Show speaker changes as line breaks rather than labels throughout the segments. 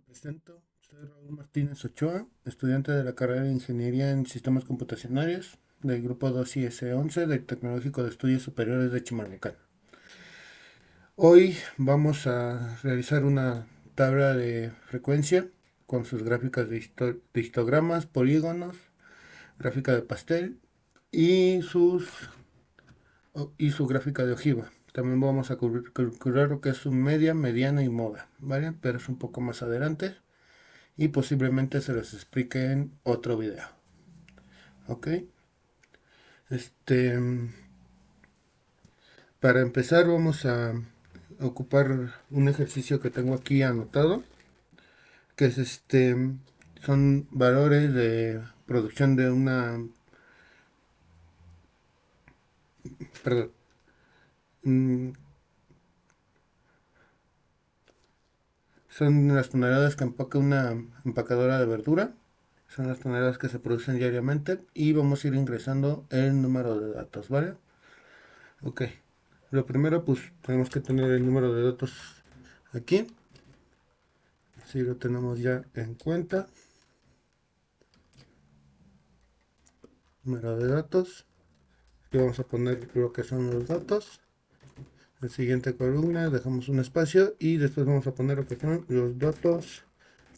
Presento, soy Raúl Martínez Ochoa, estudiante de la carrera de Ingeniería en Sistemas Computacionales del Grupo 2 IS-11 del Tecnológico de Estudios Superiores de Chimalhuacán. Hoy vamos a realizar una tabla de frecuencia con sus gráficas de histogramas, polígonos, gráfica de pastel y, y su gráfica de ojiva. También vamos a calcular lo que es su media, mediana y moda, ¿vale? Pero es un poco más adelante y posiblemente se los explique en otro video. ¿Ok? Este, para empezar vamos a ocupar un ejercicio que tengo aquí anotado, que es son valores de producción de una, perdón, mm, son las toneladas que empaca una empacadora de verdura, son las toneladas que se producen diariamente y vamos a ir ingresando el número de datos, ¿vale? Ok, lo primero pues tenemos que tener el número de datos aquí. Si lo tenemos ya en cuenta. Número de datos. Aquí vamos a poner lo que son los datos. En la siguiente columna dejamos un espacio y después vamos a poner lo que son los datos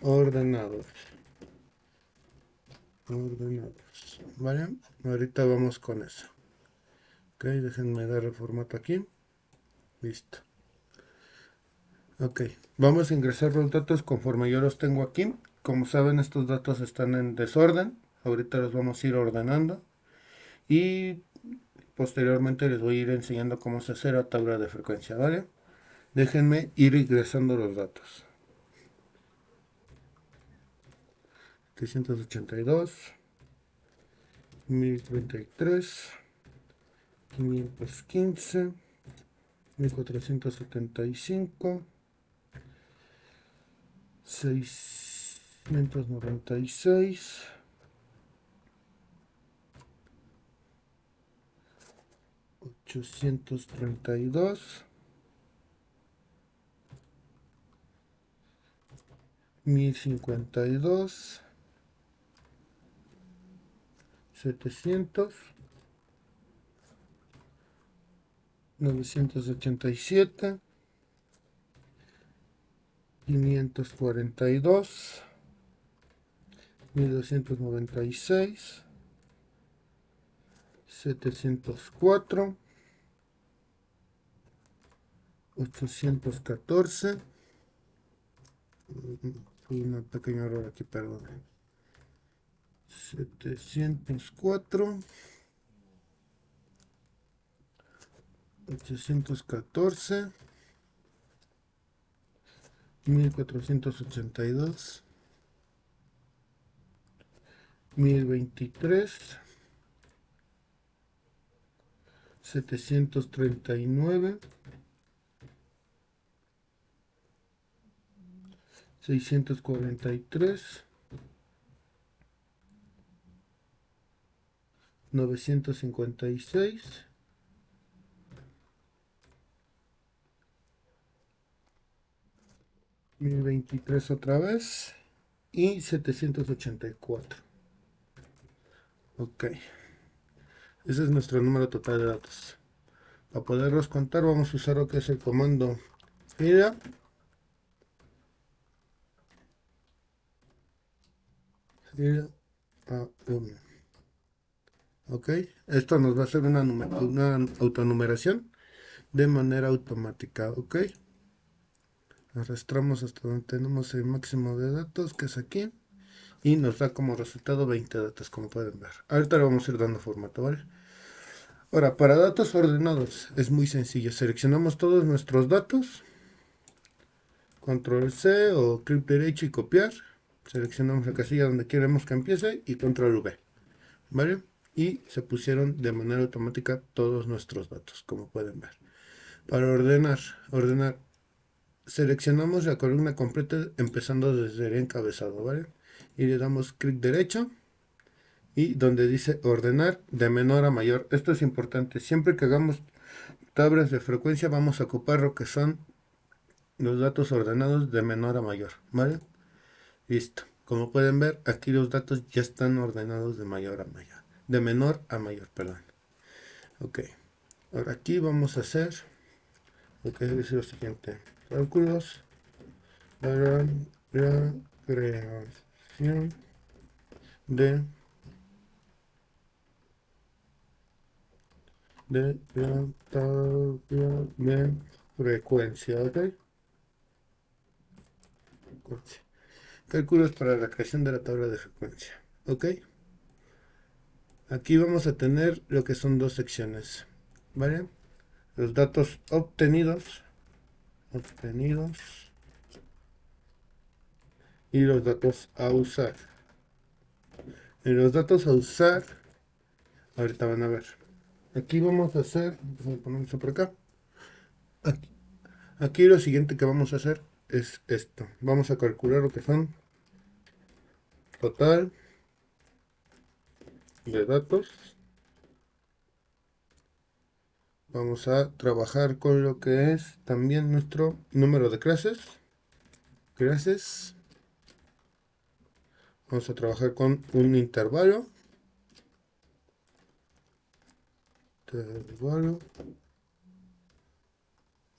ordenados. Ordenados. ¿Vale? Ahorita vamos con eso. Ok, déjenme dar el formato aquí. Listo. Ok, vamos a ingresar los datos conforme yo los tengo aquí. Como saben, estos datos están en desorden. Ahorita los vamos a ir ordenando. Y posteriormente les voy a ir enseñando cómo se hace la tabla de frecuencia, ¿vale? Déjenme ir ingresando los datos. 382, 1033, 515, 1475, 696, 832, 1052, 700, 987, 542, 1296, 704, 814, un pequeño error aquí, perdón. 704, 814, 1482, 1023, 739, 643, 956, 1023 otra vez y 784. Ok, ese es nuestro número total de datos. Para poderlos contar vamos a usar lo que es el comando ida a 1. Ok, esto nos va a hacer una autonumeración de manera automática. Ok, arrastramos hasta donde tenemos el máximo de datos, que es aquí, y nos da como resultado 20 datos, como pueden ver. Ahorita le vamos a ir dando formato, ¿vale? Ahora, para datos ordenados es muy sencillo. Seleccionamos todos nuestros datos, control C o clic derecho y copiar. Seleccionamos la casilla donde queremos que empiece y control V, ¿vale? Y se pusieron de manera automática todos nuestros datos, como pueden ver. Para ordenar, seleccionamos la columna completa empezando desde el encabezado, ¿vale? Y le damos clic derecho y donde dice ordenar de menor a mayor. Esto es importante. Siempre que hagamos tablas de frecuencia vamos a ocupar lo que son los datos ordenados de menor a mayor, ¿vale? Listo. Como pueden ver, aquí los datos ya están ordenados de mayor a mayor. De menor a mayor, perdón. Ok. Ahora aquí vamos a hacer lo que es lo siguiente. Cálculos para la creación de la tabla de frecuencia, ¿ok? Cálculos para la creación de la tabla de frecuencia, ¿ok? Aquí vamos a tener lo que son dos secciones, ¿vale? Los datos obtenidos y los datos a usar. En los datos a usar, ahorita van a ver. Aquí vamos a hacer, vamos a poner esto por acá. Aquí, aquí lo siguiente que vamos a hacer es esto. Vamos a calcular lo que son total de datos. Vamos a trabajar con lo que es también nuestro número de clases. Vamos a trabajar con un intervalo.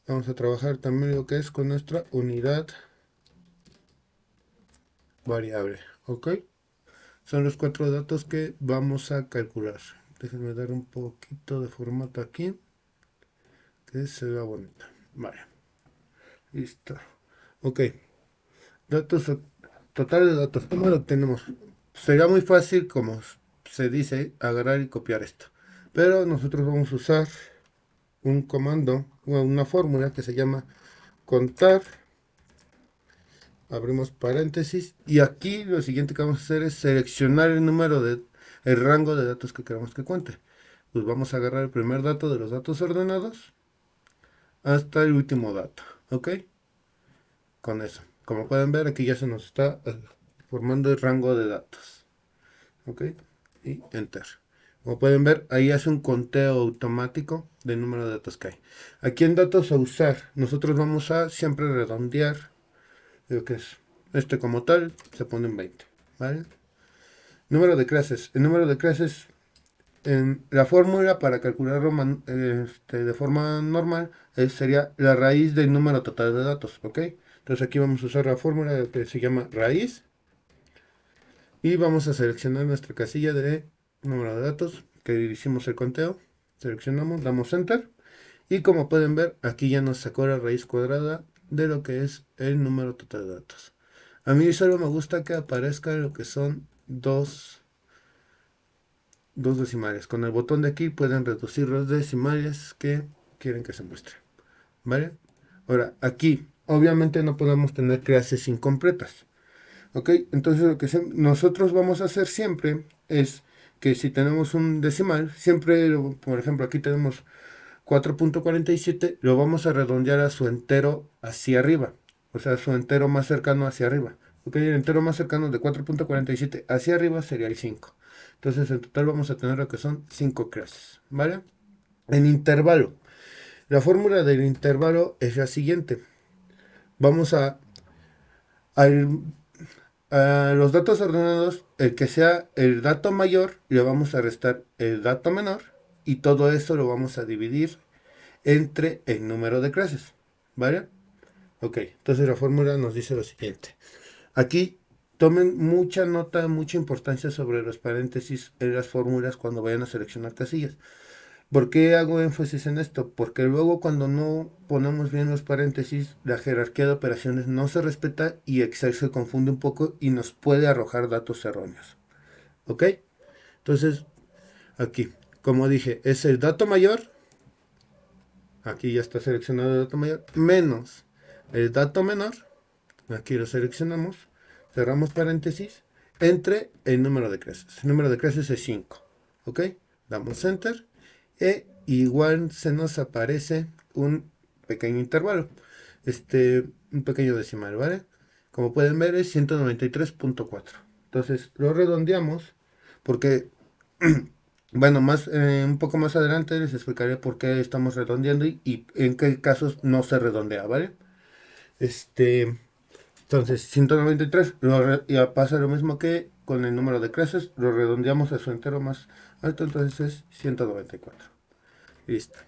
Vamos a trabajar también lo que es con nuestra unidad variable. ¿Ok? Son los cuatro datos que vamos a calcular. Déjenme dar un poquito de formato aquí. Que se vea bonito. Vale. Listo. Ok. Datos, total de datos. ¿Cómo lo obtenemos? Sería muy fácil, como se dice, agarrar y copiar esto. Pero nosotros vamos a usar un comando o una fórmula que se llama contar. Abrimos paréntesis. Y aquí lo siguiente que vamos a hacer es seleccionar el rango de datos que queremos que cuente. Pues vamos a agarrar el primer dato de los datos ordenados hasta el último dato. ¿Ok? Con eso. Como pueden ver, aquí ya se nos está formando el rango de datos. ¿Ok? Y enter. Como pueden ver, ahí hace un conteo automático del número de datos que hay. Aquí en datos a usar, nosotros vamos a siempre redondear lo que es este como tal, se pone en 20. ¿Vale? Número de clases. El número de clases, en la fórmula para calcularlo de forma normal sería la raíz del número total de datos. ¿Ok? Entonces aquí vamos a usar la fórmula que se llama raíz y vamos a seleccionar nuestra casilla de número de datos que hicimos el conteo. Seleccionamos, damos enter y como pueden ver aquí ya nos sacó la raíz cuadrada de lo que es el número total de datos. A mí solo me gusta que aparezca lo que son dos decimales. Con el botón de aquí pueden reducir los decimales que quieren que se muestre. ¿Vale? Ahora, aquí obviamente no podemos tener clases incompletas. ¿Ok? Entonces lo que nosotros vamos a hacer siempre es que si tenemos un decimal, siempre, por ejemplo, aquí tenemos 4.47, lo vamos a redondear a su entero hacia arriba. O sea, su entero más cercano hacia arriba. ¿Ok? El entero más cercano de 4.47 hacia arriba sería el 5. Entonces en total vamos a tener lo que son 5 clases. ¿Vale? En intervalo. La fórmula del intervalo es la siguiente. Vamos al a los datos ordenados, el que sea el dato mayor, le vamos a restar el dato menor y todo eso lo vamos a dividir entre el número de clases. ¿Vale? Ok, entonces la fórmula nos dice lo siguiente. Aquí tomen mucha nota, mucha importancia sobre los paréntesis en las fórmulas cuando vayan a seleccionar casillas. ¿Por qué hago énfasis en esto? Porque luego cuando no ponemos bien los paréntesis, la jerarquía de operaciones no se respeta y Excel se confunde un poco y nos puede arrojar datos erróneos. ¿Ok? Entonces, aquí, como dije, es el dato mayor, aquí ya está seleccionado el dato mayor, menos el dato menor, aquí lo seleccionamos, cerramos paréntesis, entre el número de clases. El número de clases es 5. ¿Ok? Damos enter. E igual se nos aparece un pequeño intervalo. Un pequeño decimal, ¿vale? Como pueden ver es 193.4. Entonces lo redondeamos porque, bueno, un poco más adelante les explicaré por qué estamos redondeando y en qué casos no se redondea, ¿vale? Este, Entonces, 193 ya pasa lo mismo que con el número de clases, lo redondeamos a su entero más alto, entonces es 194. Listo.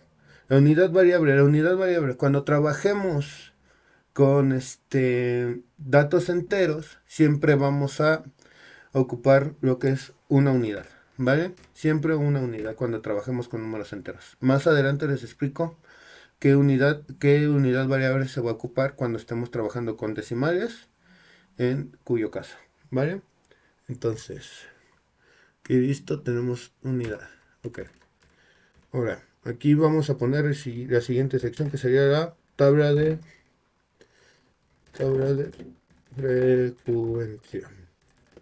La unidad variable, cuando trabajemos con datos enteros, siempre vamos a ocupar lo que es una unidad, ¿vale? Siempre una unidad cuando trabajemos con números enteros. Más adelante les explico qué unidad variable se va a ocupar cuando estemos trabajando con decimales, en cuyo caso, ¿vale? Entonces, aquí listo, tenemos unidad. Ok. Ahora, aquí vamos a poner la siguiente sección que sería la tabla de frecuencia.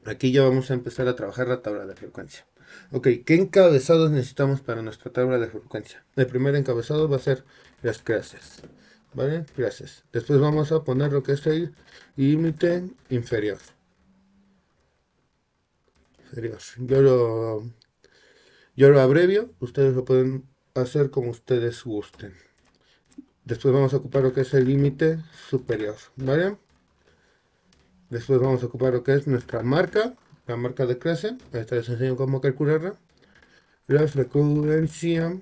Aquí ya vamos a empezar a trabajar la tabla de frecuencia. Ok, ¿qué encabezados necesitamos para nuestra tabla de frecuencia? El primer encabezado va a ser las clases, ¿vale? Clases. Después vamos a poner lo que es el límite inferior. Yo lo abrevio, ustedes lo pueden hacer como ustedes gusten. Después vamos a ocupar lo que es el límite superior, ¿vale? Después vamos a ocupar lo que es nuestra marca, la marca de clase. Esta les enseño cómo calcularla. La frecuencia.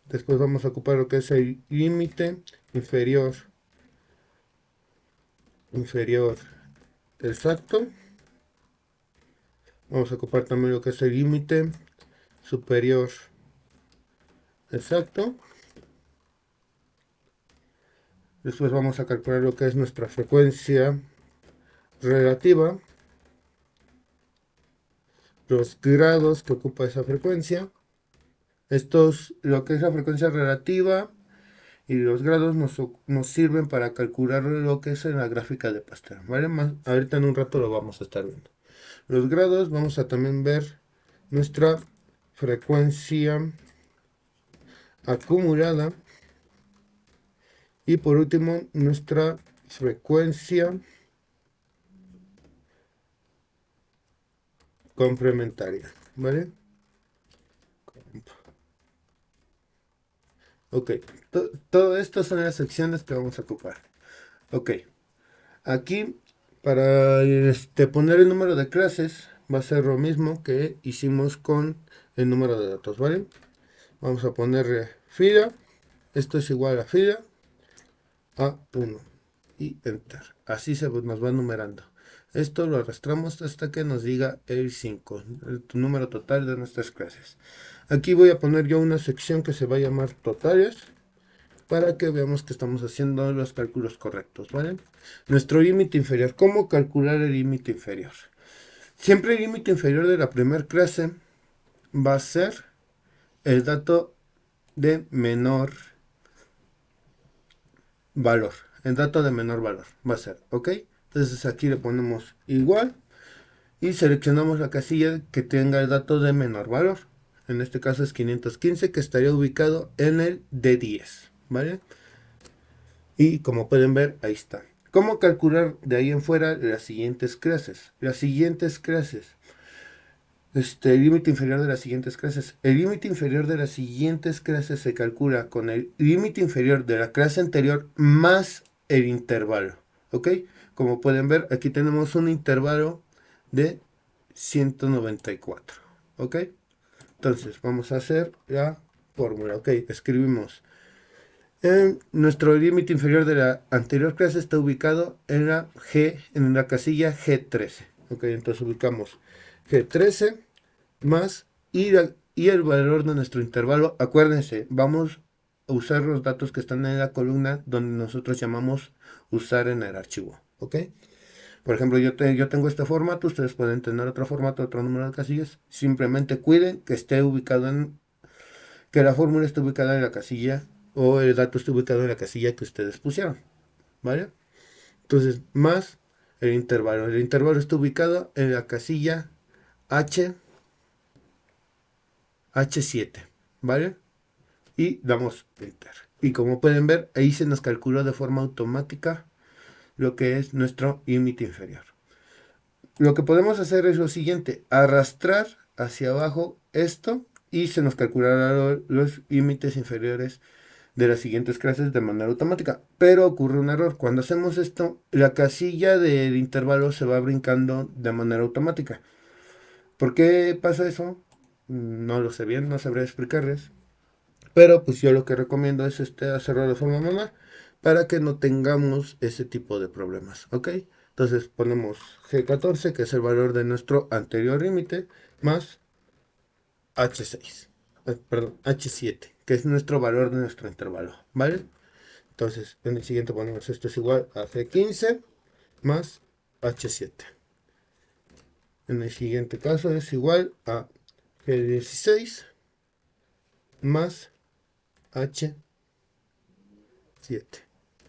Después vamos a ocupar lo que es el límite inferior exacto. Vamos a ocupar también lo que es el límite superior exacto. Después vamos a calcular lo que es nuestra frecuencia relativa, los grados que ocupa esa frecuencia. Lo que es la frecuencia relativa y los grados nos sirven para calcular lo que es en la gráfica de Pasteur, ¿vale? Ahorita en un rato lo vamos a estar viendo. Los grados, vamos a también ver nuestra frecuencia acumulada y por último nuestra frecuencia complementaria, ¿vale? Ok, todo esto son las secciones que vamos a ocupar. Ok, aquí para poner el número de clases va a ser lo mismo que hicimos con el número de datos, ¿vale? Vamos a ponerle fila, esto es igual a fila A1 y enter. Así nos va numerando. Esto lo arrastramos hasta que nos diga el 5, el número total de nuestras clases. Aquí voy a poner yo una sección que se va a llamar totales, para que veamos que estamos haciendo los cálculos correctos, ¿vale? Nuestro límite inferior. ¿Cómo calcular el límite inferior? Siempre el límite inferior de la primera clase va a ser el dato de menor valor. El dato de menor valor va a ser, ¿ok? Entonces aquí le ponemos igual y seleccionamos la casilla que tenga el dato de menor valor. En este caso es 515, que estaría ubicado en el D10, ¿vale? Y como pueden ver, ahí está. ¿Cómo calcular de ahí en fuera las siguientes clases? El límite inferior de las siguientes clases. El límite inferior de las siguientes clases se calcula con el límite inferior de la clase anterior más el intervalo. ¿Ok? Como pueden ver, aquí tenemos un intervalo de 194. ¿Ok? Entonces, vamos a hacer la fórmula. Ok, escribimos. Nuestro límite inferior de la anterior clase está ubicado en la casilla G13. Ok, entonces ubicamos G13 más y el valor de nuestro intervalo. Acuérdense, vamos a usar los datos que están en la columna donde nosotros llamamos usar en el archivo. Ok, por ejemplo, yo tengo este formato, ustedes pueden tener otro formato, otro número de casillas. Simplemente cuiden que esté ubicado que la fórmula esté ubicada en la casilla o el dato esté ubicado en la casilla que ustedes pusieron, ¿vale? Entonces, más el intervalo. El intervalo está ubicado en la casilla H7, ¿vale? Y damos enter. Y como pueden ver, ahí se nos calculó de forma automática lo que es nuestro límite inferior. Lo que podemos hacer es lo siguiente, arrastrar hacia abajo esto y se nos calculará los límites inferiores de las siguientes clases de manera automática. Pero ocurre un error. Cuando hacemos esto, la casilla del intervalo se va brincando de manera automática. ¿Por qué pasa eso? No lo sé bien, no sabré explicarles. Pero pues yo lo que recomiendo es hacerlo de forma manual para que no tengamos ese tipo de problemas. ¿Ok? Entonces ponemos G14, que es el valor de nuestro anterior límite, más H6. Perdón, H7, que es nuestro valor de nuestro intervalo. ¿Vale? Entonces en el siguiente ponemos esto es igual a G15 más H7. En el siguiente caso es igual a G16 más H7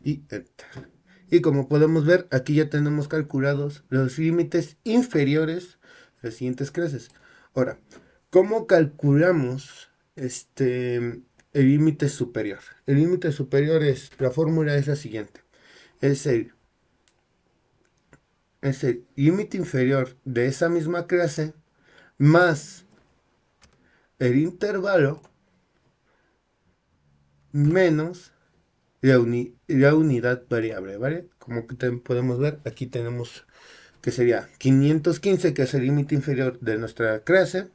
y Enter. Y como podemos ver, aquí ya tenemos calculados los límites inferiores de las siguientes clases. Ahora, ¿cómo calculamos el límite superior? El límite superior la fórmula es la siguiente. Es el límite inferior de esa misma clase más el intervalo menos la unidad variable, ¿vale? Como que podemos ver, aquí tenemos que sería 515, que es el límite inferior de nuestra clase,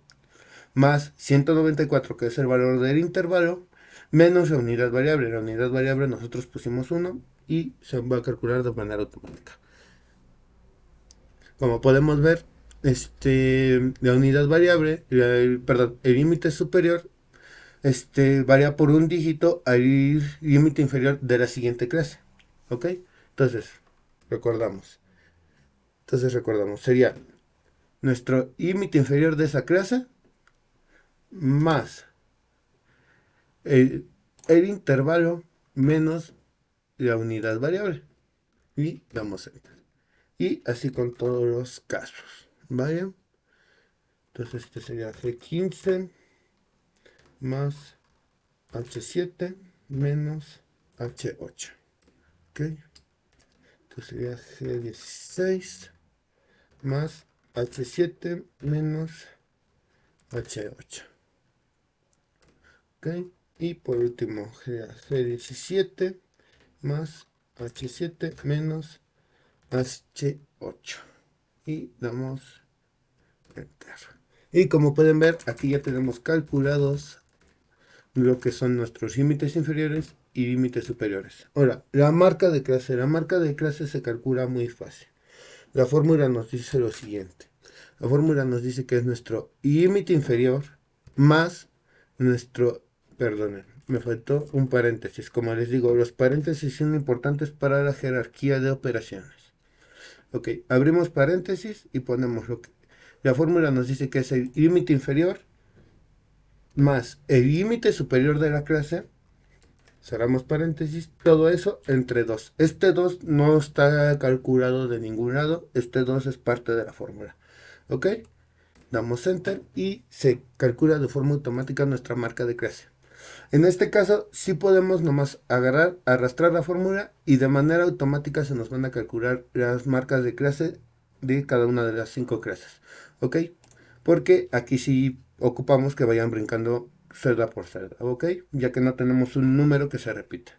más 194, que es el valor del intervalo, menos la unidad variable. La unidad variable nosotros pusimos 1 y se va a calcular de manera automática. Como podemos ver, la unidad variable, perdón, el límite superior varía por un dígito al límite inferior de la siguiente clase. ¿Ok? Entonces, recordamos. Sería nuestro límite inferior de esa clase más el intervalo menos la unidad variable. Y damos enter. Y así con todos los casos. ¿Vale? Entonces este sería G15 más H7 menos H8. ¿Ok? Entonces sería G16 más H7 menos H8. ¿Ok? Y por último G17 más H7 menos H8. Y damos enter. Y como pueden ver, aquí ya tenemos calculados lo que son nuestros límites inferiores y límites superiores. Ahora, la marca de clase. La marca de clase se calcula muy fácil. La fórmula nos dice lo siguiente. La fórmula nos dice que es nuestro límite inferior más nuestro, perdonen, me faltó un paréntesis. Como les digo, los paréntesis son importantes para la jerarquía de operaciones. Ok, abrimos paréntesis y ponemos lo que... La fórmula nos dice que es el límite inferior más el límite superior de la clase, cerramos paréntesis, todo eso entre 2. Este 2 no está calculado de ningún lado, este 2 es parte de la fórmula. ¿Ok? Damos enter y se calcula de forma automática nuestra marca de clase. En este caso, sí podemos nomás agarrar, arrastrar la fórmula y de manera automática se nos van a calcular las marcas de clase de cada una de las 5 clases. ¿Ok? Porque aquí sí ocupamos que vayan brincando celda por celda. ¿Ok? Ya que no tenemos un número que se repita.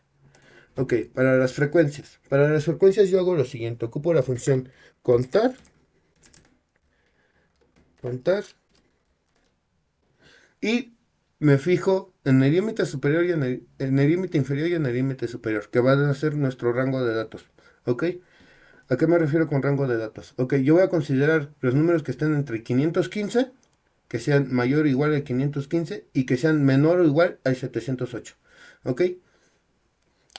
Ok, para las frecuencias. Para las frecuencias yo hago lo siguiente. Ocupo la función contar, contar, y me fijo en el límite superior y en el límite inferior y en el límite superior, que van a ser nuestro rango de datos. ¿Ok? ¿A qué me refiero con rango de datos? Ok, yo voy a considerar los números que estén entre 515, que sean mayor o igual al 515 y que sean menor o igual al 708. ¿Ok?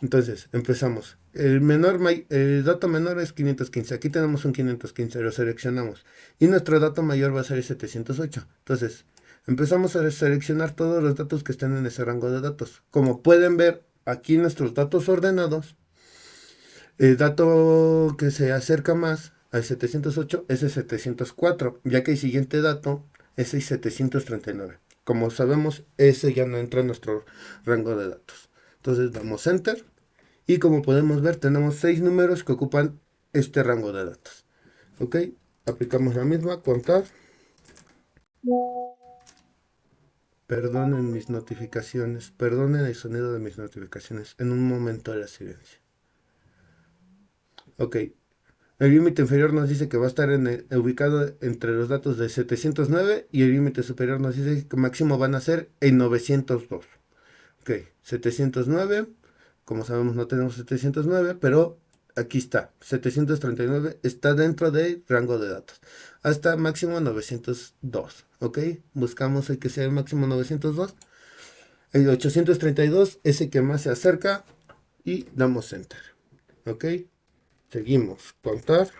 Entonces, empezamos. El dato menor es 515. Aquí tenemos un 515, lo seleccionamos. Y nuestro dato mayor va a ser el 708. Entonces, empezamos a seleccionar todos los datos que estén en ese rango de datos. Como pueden ver, aquí nuestros datos ordenados, el dato que se acerca más al 708 es el 704, ya que el siguiente dato es el 739. Como sabemos, ese ya no entra en nuestro rango de datos. Entonces damos enter y como podemos ver tenemos 6 números que ocupan este rango de datos. Ok, aplicamos la misma, contar, Perdonen mis notificaciones, perdonen el sonido de mis notificaciones. En un momento de la silencio. Ok, el límite inferior nos dice que va a estar ubicado entre los datos de 709 y el límite superior nos dice que máximo van a ser en 902. Ok, 709, como sabemos no tenemos 709, pero aquí está, 739 está dentro del rango de datos. Hasta máximo 902, ok, buscamos el que sea el máximo 902. El 832 es el que más se acerca y damos enter, ok. Seguimos, contar.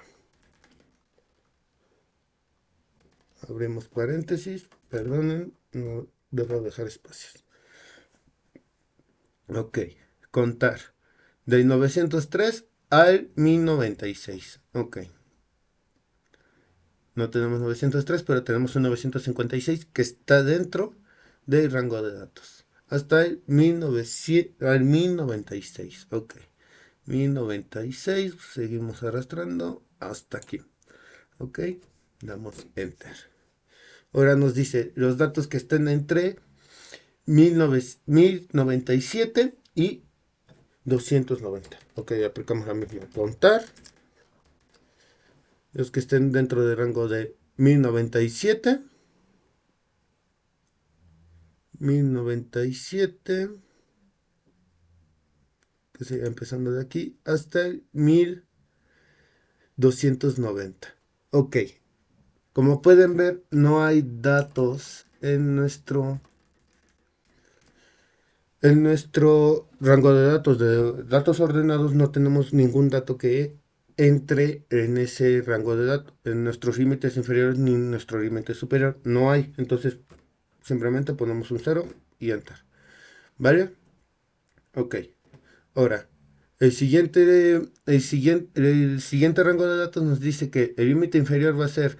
Abrimos paréntesis, perdonen, no debo dejar espacios. Ok, contar. Del 903 al 1096. Ok. No tenemos 903, pero tenemos un 956 que está dentro del rango de datos. Hasta el 1900, al 1096. Ok. 1096, seguimos arrastrando hasta aquí. Ok. Damos enter. Ahora nos dice los datos que estén entre 1097 y 290. Ok, aplicamos la misma. Contar. Los que estén dentro del rango de 1097. 1097. Que siga empezando de aquí hasta el 1290. Ok. Como pueden ver, no hay datos en nuestro rango de datos ordenados no tenemos ningún dato que entre en ese rango de datos. En nuestros límites inferiores ni en nuestro límite superior no hay. Entonces simplemente ponemos un 0 y enter. ¿Vale? Ok. Ahora, el siguiente rango de datos nos dice que el límite inferior va a ser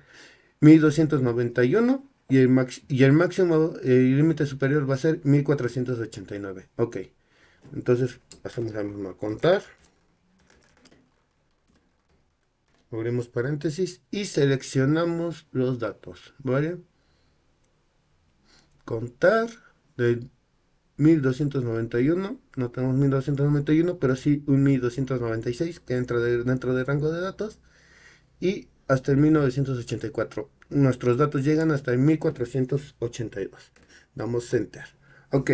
1291 y el máximo, el límite superior va a ser 1489. Ok. Entonces hacemos la misma, contar, abrimos paréntesis y seleccionamos los datos, ¿vale? Contar de 1291, no tenemos 1291, pero sí un 1296 que entra dentro del rango de datos y hasta el 1984. Nuestros datos llegan hasta el 1482. Damos enter. Ok.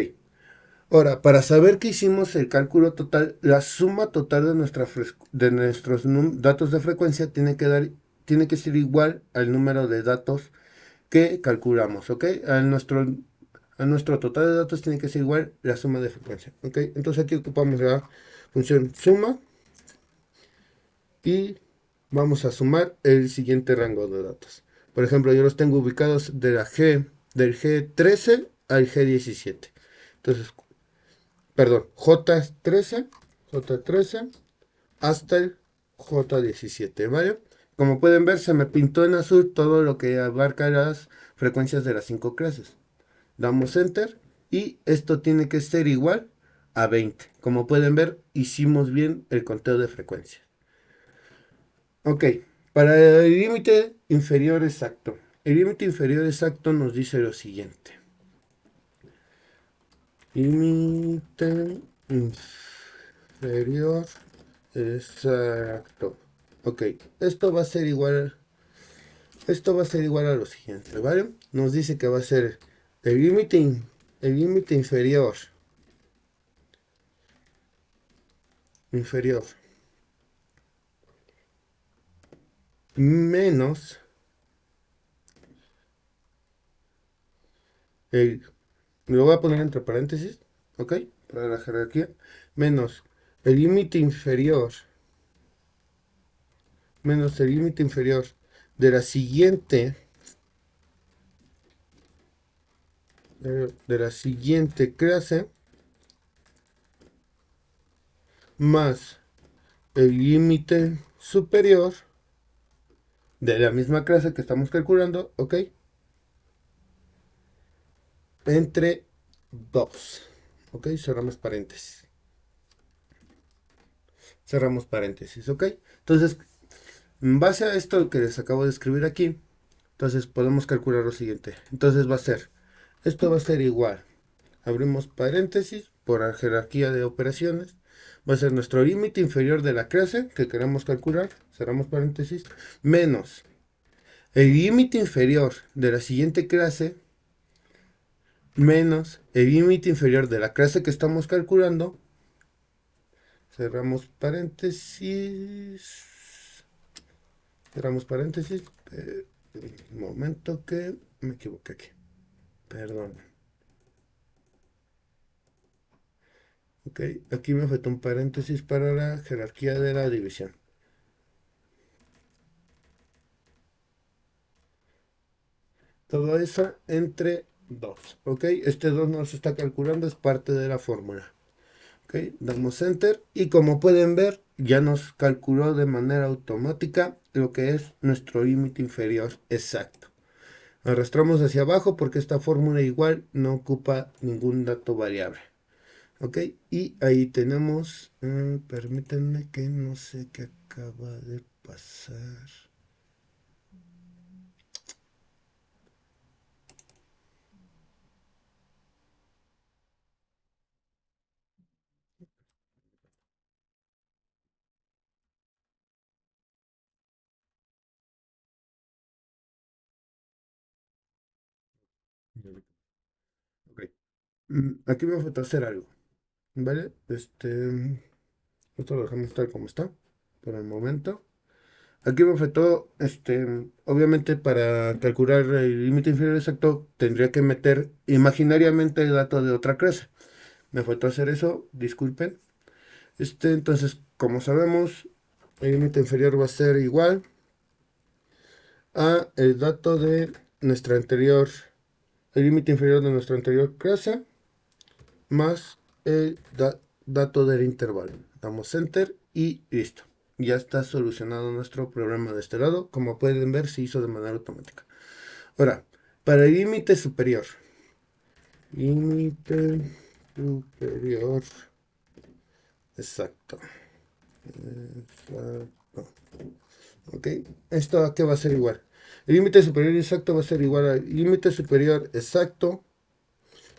Ahora, para saber que hicimos el cálculo total, la suma total de nuestros datos de frecuencia tiene que ser igual al número de datos que calculamos, ¿ok? A nuestro total de datos tiene que ser igual la suma de frecuencia, ¿ok? Entonces aquí ocupamos la función suma y vamos a sumar el siguiente rango de datos. Por ejemplo, yo los tengo ubicados del G13 al G17. Entonces, perdón, J13 hasta el J17, ¿vale? Como pueden ver, se me pintó en azul todo lo que abarca las frecuencias de las 5 clases. Damos enter y esto tiene que ser igual a 20. Como pueden ver, hicimos bien el conteo de frecuencias. Ok, para el límite inferior exacto. El límite inferior exacto nos dice lo siguiente. Límite inferior exacto. Ok, esto va a ser igual a lo siguiente, ¿vale? Nos dice que va a ser el límite inferior menos el, lo voy a poner entre paréntesis, ¿ok? Para la jerarquía, menos el límite inferior, de la siguiente, clase, más el límite superior de la misma clase que estamos calculando, ¿ok? Entre 2. ¿Ok? Cerramos paréntesis. ¿Ok? Entonces, en base a esto que les acabo de escribir aquí, entonces podemos calcular lo siguiente. Entonces va a ser esto va a ser igual. Abrimos paréntesis por la jerarquía de operaciones. Va a ser nuestro límite inferior de la clase que queremos calcular. Cerramos paréntesis. Menos el límite inferior de la siguiente clase. Menos el límite inferior de la clase que estamos calculando. Cerramos paréntesis. Cerramos paréntesis. Un momento que me equivoqué aquí. Perdón. Ok, aquí me faltó un paréntesis para la jerarquía de la división. Todo eso entre 2. Ok, este 2 no se está calculando, es parte de la fórmula. Ok, damos enter y como pueden ver ya nos calculó de manera automática lo que es nuestro límite inferior exacto. Arrastramos hacia abajo porque esta fórmula igual no ocupa ningún dato variable. Ok, y ahí tenemos, permítanme que no sé qué acaba de pasar. Ok, aquí me falta hacer algo, ¿vale? Esto lo dejamos tal como está por el momento. Aquí me faltó, obviamente para calcular el límite inferior exacto tendría que meter imaginariamente el dato de otra clase. Me faltó hacer eso, disculpen. Entonces, como sabemos, el límite inferior va a ser igual a el dato de nuestra anterior, el límite inferior de nuestra anterior clase más el dato del intervalo. Damos enter y listo. Ya está solucionado nuestro problema de este lado. Como pueden ver, se hizo de manera automática. Ahora, para el límite superior. Límite superior. Exacto. Exacto. Ok. ¿Esto a qué va a ser igual? El límite superior exacto va a ser igual al límite superior exacto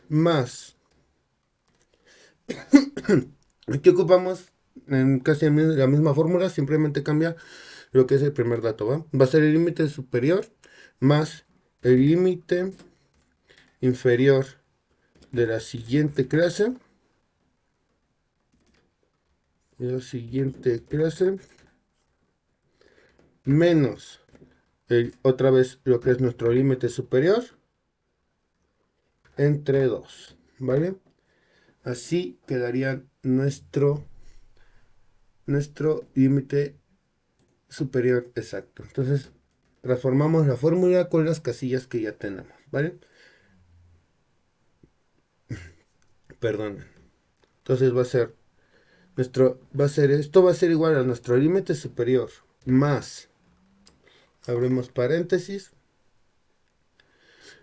más. Aquí ocupamos en casi la misma fórmula, simplemente cambia lo que es el primer dato, ¿va? Va a ser el límite superior más el límite inferior de la siguiente clase. Menos otra vez lo que es nuestro límite superior entre 2, ¿vale? Así quedaría nuestro límite superior exacto. Entonces, transformamos la fórmula con las casillas que ya tenemos, ¿vale? Perdón. Entonces esto va a ser igual a nuestro límite superior más, abrimos paréntesis,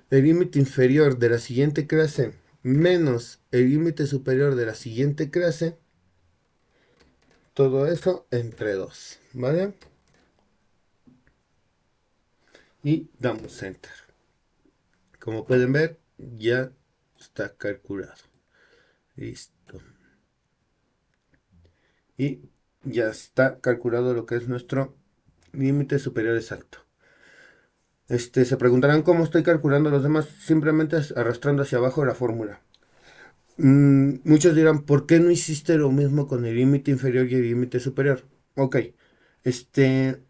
el límite inferior de la siguiente clase menos el límite superior de la siguiente clase, todo eso entre 2, ¿vale? Y damos enter. Como pueden ver, ya está calculado. Listo. Y ya está calculado lo que es nuestro límite superior exacto. Se preguntarán cómo estoy calculando los demás, simplemente arrastrando hacia abajo la fórmula. Muchos dirán, ¿por qué no hiciste lo mismo con el límite inferior y el límite superior? Ok,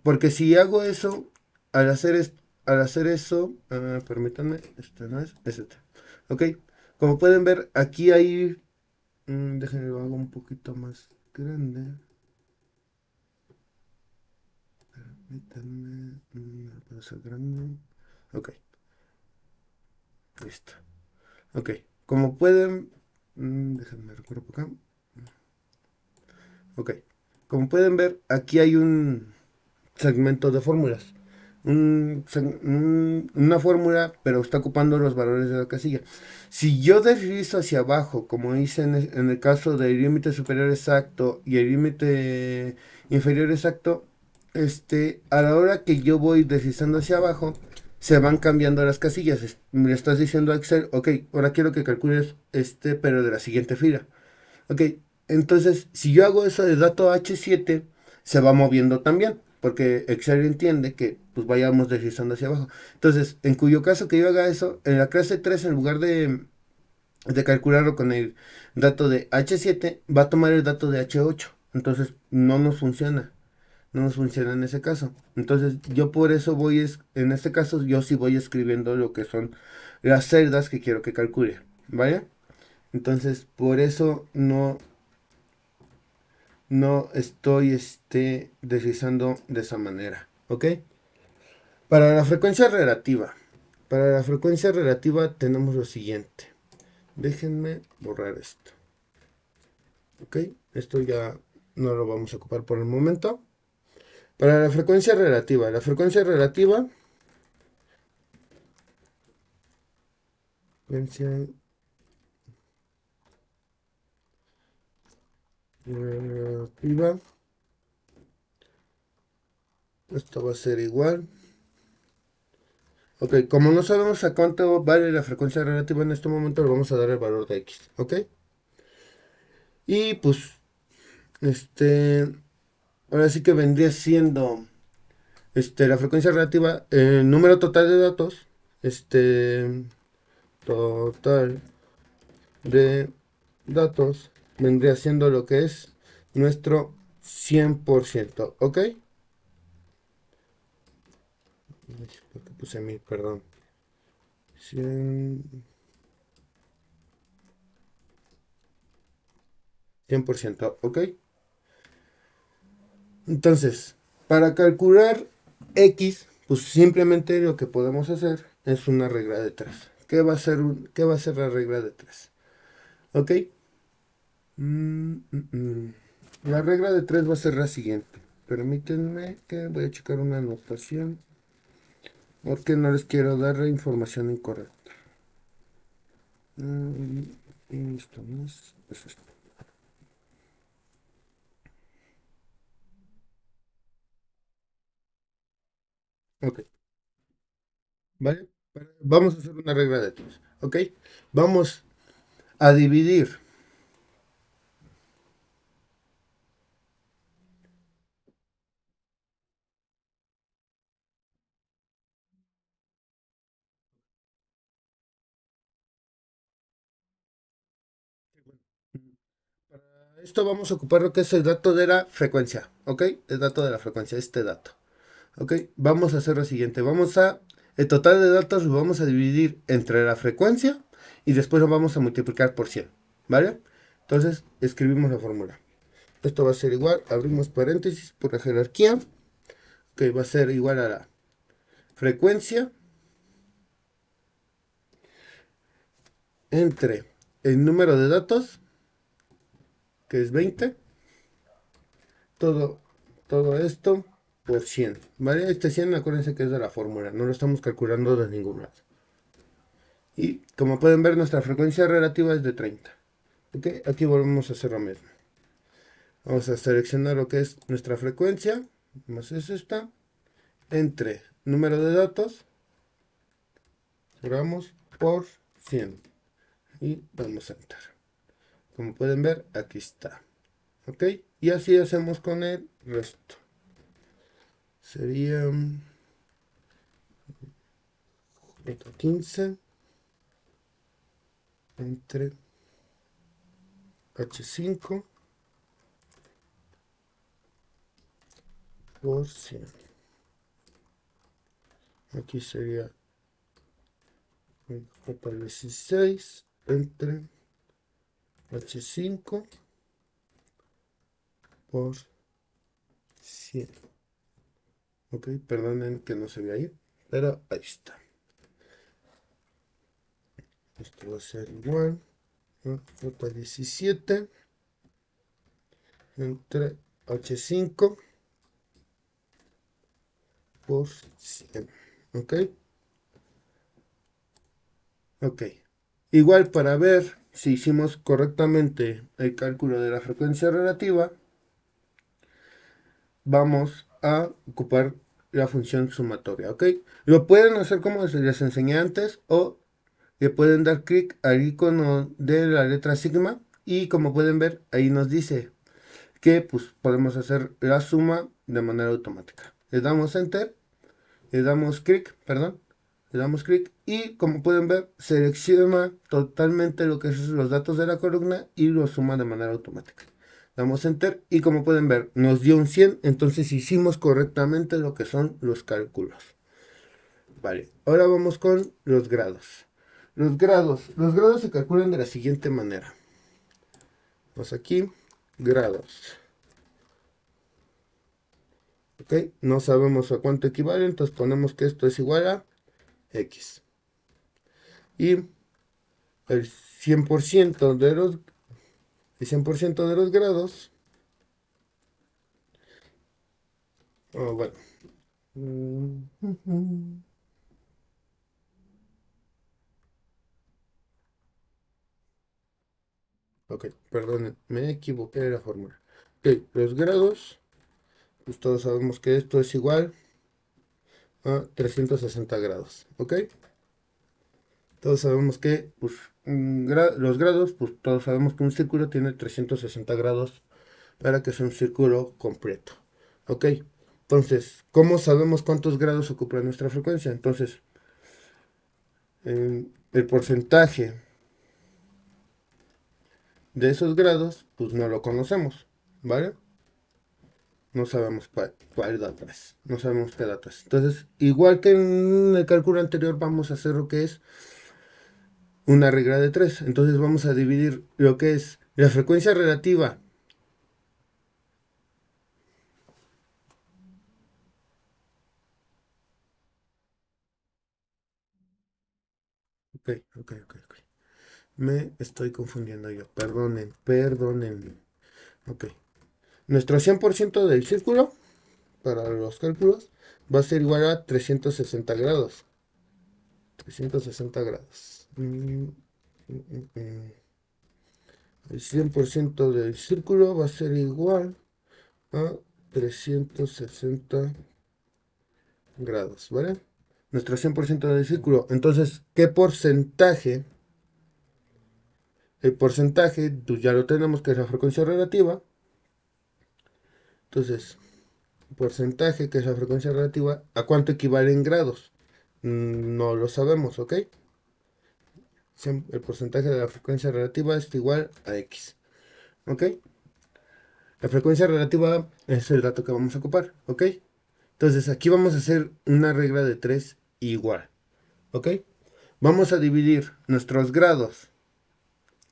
porque si hago eso, al hacer eso, permítanme, este no es este. Ok, como pueden ver, aquí hay, déjenme lo hago un poquito más grande. Permítanme, puede ser grande. Ok, listo. Ok, como pueden, déjenme recuerdo por acá. Ok, como pueden ver, aquí hay un segmento de fórmulas. Una fórmula, pero está ocupando los valores de la casilla. Si yo deslizo hacia abajo, como hice en el caso del límite superior exacto y el límite inferior exacto, a la hora que yo voy deslizando hacia abajo, se van cambiando las casillas. Le estás diciendo a Excel, ok, ahora quiero que calcules este, pero de la siguiente fila. Ok, entonces si yo hago eso de dato H7, se va moviendo también, porque Excel entiende que pues vayamos deslizando hacia abajo. Entonces, en cuyo caso que yo haga eso, en la clase 3, en lugar de calcularlo con el dato de H7, va a tomar el dato de H8. Entonces, no nos funciona. No nos funciona en ese caso. Entonces, yo por eso en este caso, yo sí voy escribiendo lo que son las celdas que quiero que calcule. ¿Vale? Entonces, por eso no estoy deslizando de esa manera. ¿Ok? Para la frecuencia relativa. Para la frecuencia relativa tenemos lo siguiente. Déjenme borrar esto. ¿Ok? Esto ya no lo vamos a ocupar por el momento. Para la frecuencia relativa. La frecuencia relativa. Frecuencia relativa. Esto va a ser igual. Ok, como no sabemos a cuánto vale la frecuencia relativa en este momento, le vamos a dar el valor de X. ¿Ok? Y pues, ahora sí que vendría siendo la frecuencia relativa, el número total de datos, total de datos vendría siendo lo que es nuestro 100%, ¿ok? Porque puse 1000, perdón. 100%, ¿ok? Entonces, para calcular X, pues simplemente lo que podemos hacer es una regla de 3. ¿Qué va a ser la regla de 3? ¿Ok? La regla de 3 va a ser la siguiente. Permítanme que voy a checar una anotación porque no les quiero dar la información incorrecta. Y esto no es esto. Ok, ¿vale? Vamos a hacer una regla de 3. ¿Ok? Vamos a dividir. Para esto vamos a ocupar lo que es el dato de la frecuencia. ¿Ok? El dato de la frecuencia, este dato. Ok, vamos a hacer lo siguiente. El total de datos lo vamos a dividir entre la frecuencia y después lo vamos a multiplicar por 100. ¿Vale? Entonces, escribimos la fórmula. Esto va a ser igual, abrimos paréntesis por la jerarquía, que va a ser igual a la frecuencia entre el número de datos, que es 20, todo, todo esto por 100. ¿Vale? Este 100, acuérdense que es de la fórmula, no lo estamos calculando de ningún lado. Y como pueden ver, nuestra frecuencia relativa es de 30. ¿Ok? Aquí volvemos a hacer lo mismo. Vamos a seleccionar lo que es nuestra frecuencia, más es esta, entre número de datos, cerramos por 100 y damos a enter. Como pueden ver, aquí está. ¿Ok? Y así hacemos con el resto. Sería 15 entre H5 por 100. Aquí sería J16 entre H5 por 100. Ok, perdonen que no se ve ahí, pero ahí está. Esto va a ser igual a J17 entre H5 por 100. Ok, ok. Igual para ver si hicimos correctamente el cálculo de la frecuencia relativa, vamos a ocupar la función sumatoria, ¿ok? Lo pueden hacer como les enseñé antes o le pueden dar clic al icono de la letra sigma y como pueden ver ahí nos dice que pues podemos hacer la suma de manera automática. Le damos enter, le damos clic, perdón, le damos clic y como pueden ver selecciona totalmente lo que es los datos de la columna y lo suma de manera automática. Damos enter y como pueden ver nos dio un 100, entonces hicimos correctamente lo que son los cálculos. Vale, ahora vamos con los grados. Los grados se calculan de la siguiente manera. Pues aquí, grados. Ok, no sabemos a cuánto equivale, entonces ponemos que esto es igual a X. Y el 100% de los, el 100% de los grados, bueno. Ok, perdón, me equivoqué de la fórmula. Ok, los grados, pues todos sabemos que esto es igual a 360 grados. Ok, todos sabemos que pues, los grados, pues todos sabemos que un círculo tiene 360 grados para que sea un círculo completo. Ok, entonces, ¿cómo sabemos cuántos grados ocupa nuestra frecuencia? Entonces, el porcentaje de esos grados, pues no lo conocemos, ¿vale? No sabemos cuál dato es, no sabemos qué dato es. Entonces, igual que en el cálculo anterior, vamos a hacer lo que es una regla de 3. Entonces vamos a dividir lo que es la frecuencia relativa. Ok, ok, ok, ok. Me estoy confundiendo yo. Perdonen. Ok. Nuestro 100% del círculo, para los cálculos, va a ser igual a 360 grados. 360 grados. El 100% del círculo va a ser igual a 360 grados, ¿vale? Nuestro 100% del círculo. Entonces, ¿qué porcentaje? El porcentaje, pues ya lo tenemos, que es la frecuencia relativa. Entonces, porcentaje, que es la frecuencia relativa, ¿a cuánto equivale en grados? No lo sabemos, ¿ok? El porcentaje de la frecuencia relativa es igual a X, ¿ok? La frecuencia relativa es el dato que vamos a ocupar, ¿ok? Entonces, aquí vamos a hacer una regla de 3 igual, ¿ok? Vamos a dividir nuestros grados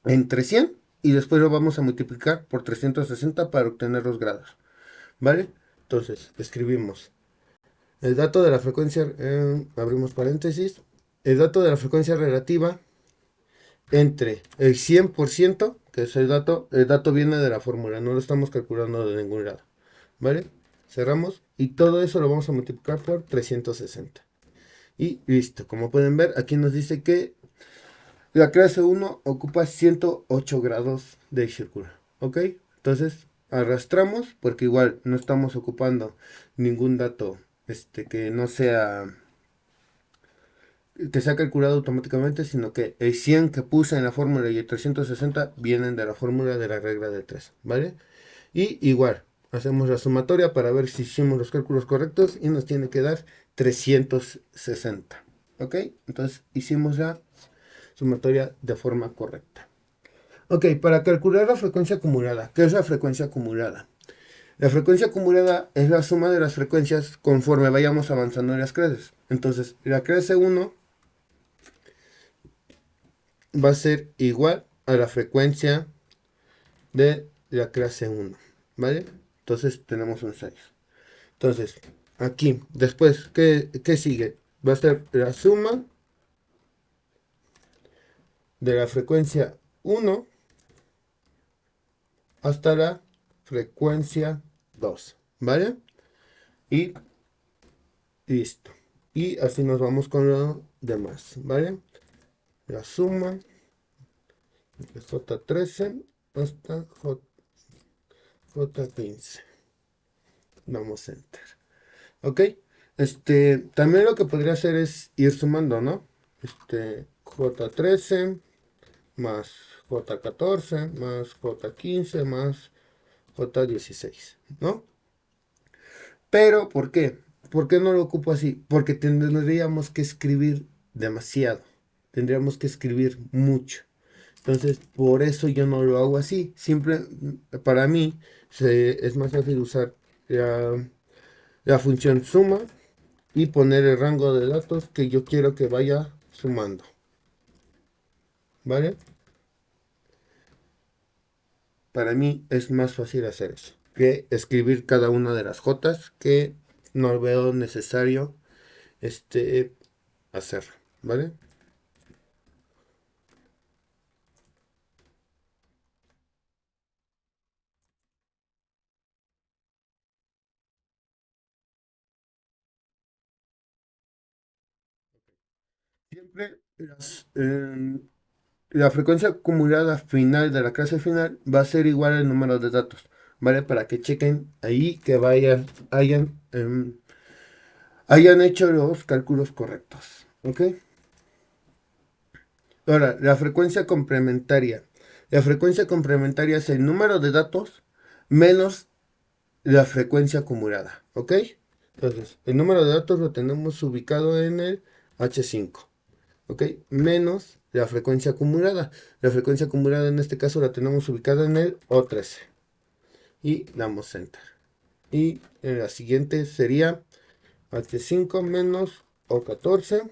entre 100 y después lo vamos a multiplicar por 360 para obtener los grados, ¿vale? Entonces, escribimos el dato de la frecuencia, abrimos paréntesis, el dato de la frecuencia relativa entre el 100%, que es el dato viene de la fórmula, no lo estamos calculando de ningún lado, ¿vale? Cerramos y todo eso lo vamos a multiplicar por 360. Y listo, como pueden ver, aquí nos dice que la clase 1 ocupa 108 grados de círculo, ¿ok? Entonces arrastramos porque igual no estamos ocupando ningún dato que no sea que sea calculado automáticamente, sino que el 100 que puse en la fórmula y el 360 vienen de la fórmula de la regla de 3, ¿vale? Y igual, hacemos la sumatoria para ver si hicimos los cálculos correctos y nos tiene que dar 360, ¿ok? Entonces hicimos la sumatoria de forma correcta. Ok, para calcular la frecuencia acumulada, ¿qué es la frecuencia acumulada? La frecuencia acumulada es la suma de las frecuencias conforme vayamos avanzando en las clases. Entonces, la clase 1 va a ser igual a la frecuencia de la clase 1, ¿vale? Entonces, tenemos un 6. Entonces, aquí, después, ¿qué sigue? Va a ser la suma de la frecuencia 1 hasta la frecuencia 2, ¿vale? Y listo. Y así nos vamos con lo demás, ¿vale? La suma de J13 hasta J15. Damos enter. ¿Ok? También lo que podría hacer es ir sumando, ¿no? J13 más J14 más J15 más J16, ¿no? Pero, ¿por qué? ¿Por qué no lo ocupo así? Porque tendríamos que escribir demasiado. Tendríamos que escribir mucho. Entonces, por eso yo no lo hago así. Siempre, para mí, es más fácil usar la, la función suma y poner el rango de datos que yo quiero que vaya sumando. ¿Vale? Para mí es más fácil hacer eso que escribir cada una de las jotas que no veo necesario hacerlo. ¿Vale? Siempre la frecuencia acumulada final de la clase final va a ser igual al número de datos, ¿vale? Para que chequen ahí que hayan hecho los cálculos correctos, ¿ok? Ahora, la frecuencia complementaria. La frecuencia complementaria es el número de datos menos la frecuencia acumulada, ¿ok? Entonces, el número de datos lo tenemos ubicado en el H5. ¿Ok? Menos la frecuencia acumulada. La frecuencia acumulada en este caso la tenemos ubicada en el O13. Y damos Enter. Y en la siguiente sería H5 menos O14.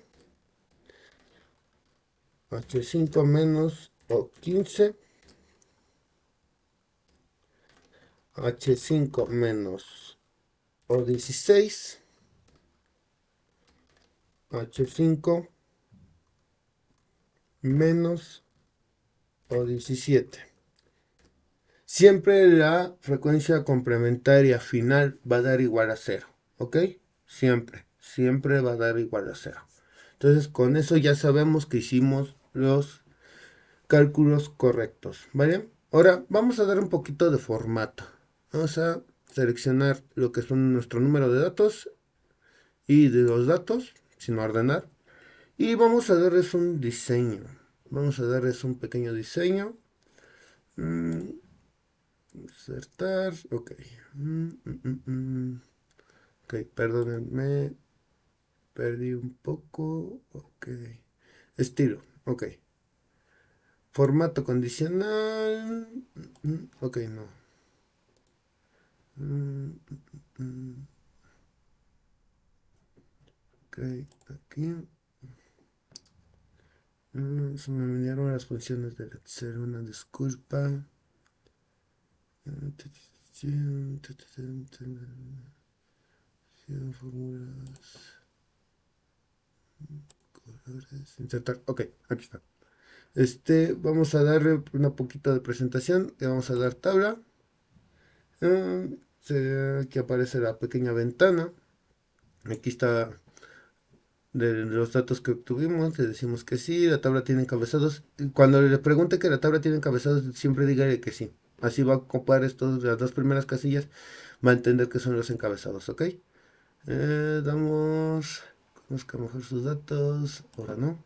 H5 menos O15. H5 menos O16. H5 menos O17. Siempre la frecuencia complementaria final va a dar igual a cero, ¿ok? Siempre va a dar igual a cero. Entonces con eso ya sabemos que hicimos los cálculos correctos, ¿vale? Ahora vamos a dar un poquito de formato. Vamos a seleccionar lo que son nuestro número de datos y de los datos, sin ordenar. Y vamos a darles un diseño. Vamos a darles un pequeño diseño. Mm, Insertar, ok. Mm, mm, mm, mm. Ok, perdónenme, perdí un poco. Ok. Estilo, ok. Formato condicional. Ok, no. Mm, mm, ok, aquí. Se me vinieron las funciones del Excel, una disculpa. Fórmulas, colores, insertar. Ok, aquí está. Vamos a darle una poquita de presentación. Le vamos a dar tabla. Aquí aparece la pequeña ventana. Aquí está de los datos que obtuvimos. Le decimos que sí. La tabla tiene encabezados. Cuando le pregunte que la tabla tiene encabezados, siempre dígale que sí. Así va a ocupar estos, las dos primeras casillas. Va a entender que son los encabezados, ¿ok? Damos. Conozca mejor sus datos. Ahora no.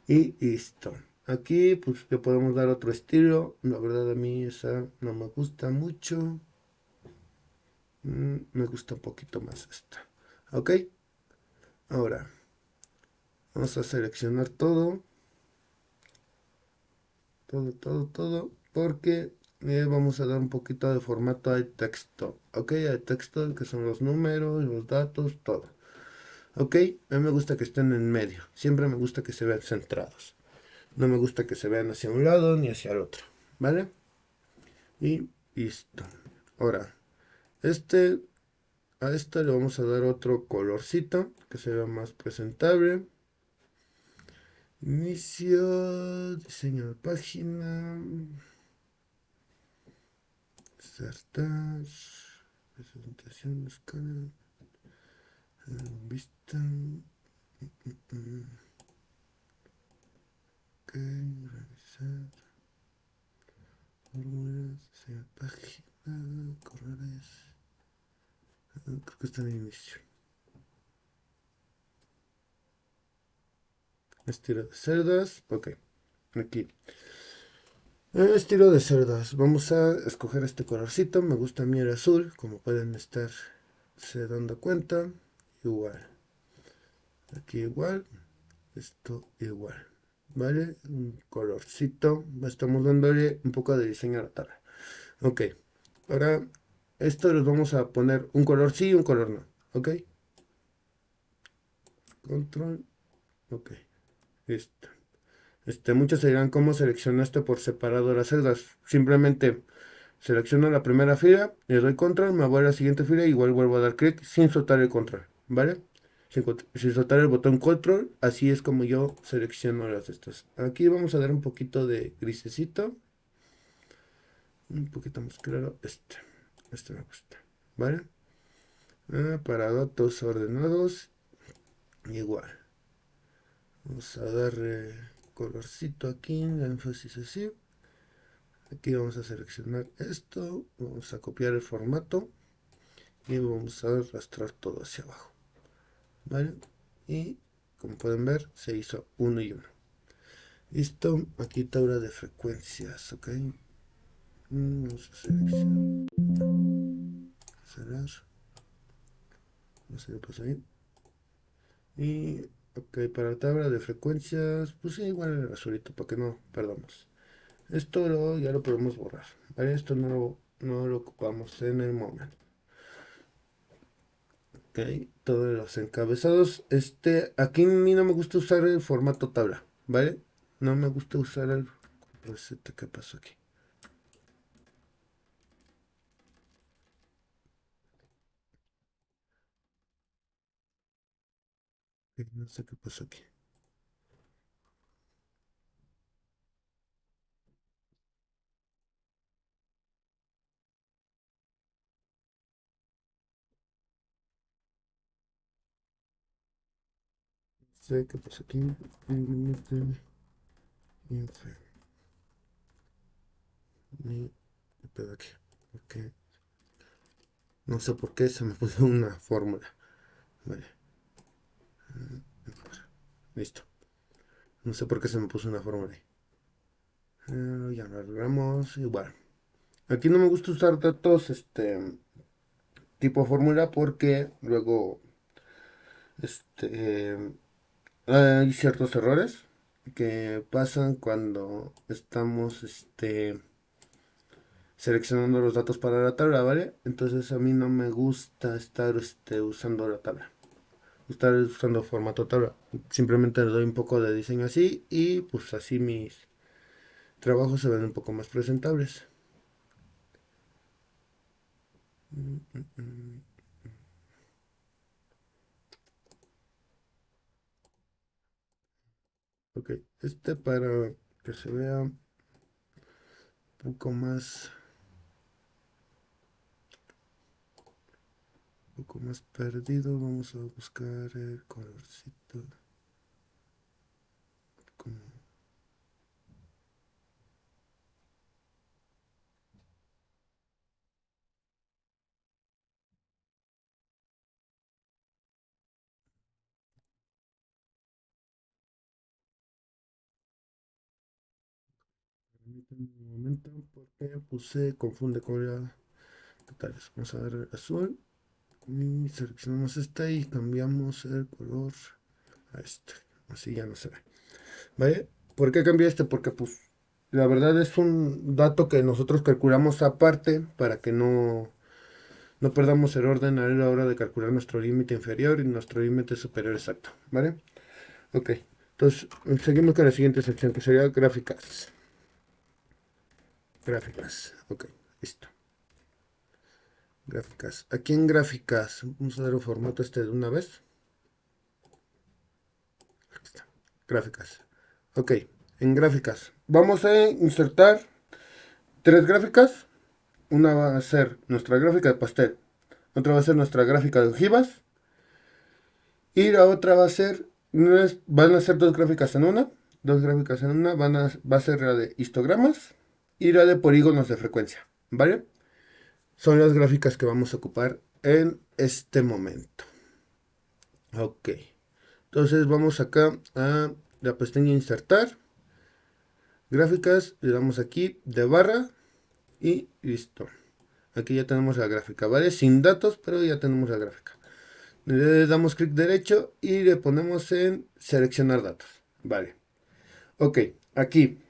Y listo. Aquí pues le podemos dar otro estilo. La verdad a mí esa no me gusta mucho. Me gusta un poquito más esta. Ok. Ahora vamos a seleccionar todo. Todo, todo, todo. Porque vamos a dar un poquito de formato de texto. Ok. De texto que son los números, los datos, todo. Ok. A mí me gusta que estén en medio. Siempre me gusta que se vean centrados. No me gusta que se vean hacia un lado ni hacia el otro. ¿Vale? Y listo. Ahora, este, a este le vamos a dar otro colorcito que se vea más presentable. Inicio, diseño de página, insertar, presentación, escala, vista, ok, revisar, fórmulas, diseño de página, colores, creo que está en el inicio. Estilo de cerdas. Ok, aquí. Estilo de cerdas. Vamos a escoger este colorcito. Me gusta a mí el azul, como pueden estar se dando cuenta. Igual. Aquí igual. Esto igual. ¿Vale? Un colorcito. Estamos dándole un poco de diseño a la tabla. Ok. Ahora, esto les vamos a poner un color sí y un color no. Ok. Control. Ok. Listo. Muchos se dirán cómo seleccionaste por separado las celdas. Simplemente selecciono la primera fila, le doy control, me voy a la siguiente fila y igual vuelvo a dar clic sin soltar el control. ¿Vale? Sin soltar el botón control, así es como yo selecciono las de estas. Aquí vamos a dar un poquito de grisecito. Un poquito más claro. Este me gusta. ¿Vale? Para datos ordenados, igual. Vamos a darle colorcito aquí, énfasis así. Aquí vamos a seleccionar esto, vamos a copiar el formato y vamos a arrastrar todo hacia abajo. ¿Vale? Y como pueden ver, se hizo uno y uno. Listo, aquí tabla de frecuencias, ok. Vamos a seleccionar, cerrar, no sé qué pasa ahí. Y ok, para la tabla de frecuencias, pues sí, igual el azulito, para que no perdamos. Ya lo podemos borrar. ¿Vale? Esto no lo ocupamos en el momento. Ok, todos los encabezados. Aquí a mí no me gusta usar el formato tabla, ¿vale? No me gusta usar el... Pues, ¿qué pasó aquí? No sé qué pasó aquí. No sé qué pasó aquí. ¿Qué pedo aquí? Ok. No sé por qué se me puso una fórmula. Vale, listo. No sé por qué se me puso una fórmula ahí. Ya lo arreglamos. Igual. Aquí no me gusta usar datos tipo fórmula porque luego este hay ciertos errores que pasan cuando estamos seleccionando los datos para la tabla, ¿vale? Entonces a mí no me gusta estar usando la tabla, estar usando formato tabla. Simplemente le doy un poco de diseño así y pues así mis trabajos se ven un poco más presentables. Ok, para que se vea un poco más perdido, vamos a buscar el colorcito. Como permítanme un momento porque confunde con la totales. Vamos a dar el azul y seleccionamos esta y cambiamos el color a este. Así ya no se ve. ¿Vale? ¿Por qué cambié Porque pues la verdad es un dato que nosotros calculamos aparte para que no perdamos el orden a la hora de calcular nuestro límite inferior y nuestro límite superior exacto. ¿Vale? Ok. Entonces, seguimos con la siguiente sección que sería gráficas. Gráficas. Ok, listo. Gráficas. Aquí en gráficas, vamos a dar un formato de una vez. Aquí está. Gráficas. Ok, en gráficas. Vamos a insertar tres gráficas. Una va a ser nuestra gráfica de pastel. Otra va a ser nuestra gráfica de ojivas. Y la otra va a ser, van a ser dos gráficas en una. Dos gráficas en una. Va a ser la de histogramas y la de polígonos de frecuencia. ¿Vale? Son las gráficas que vamos a ocupar en este momento. Ok. Entonces vamos acá a la pestaña insertar, gráficas, le damos aquí de barra y listo. Aquí ya tenemos la gráfica, ¿vale? Sin datos, pero ya tenemos la gráfica. Le damos clic derecho y le ponemos en seleccionar datos. Vale. Ok, aquí.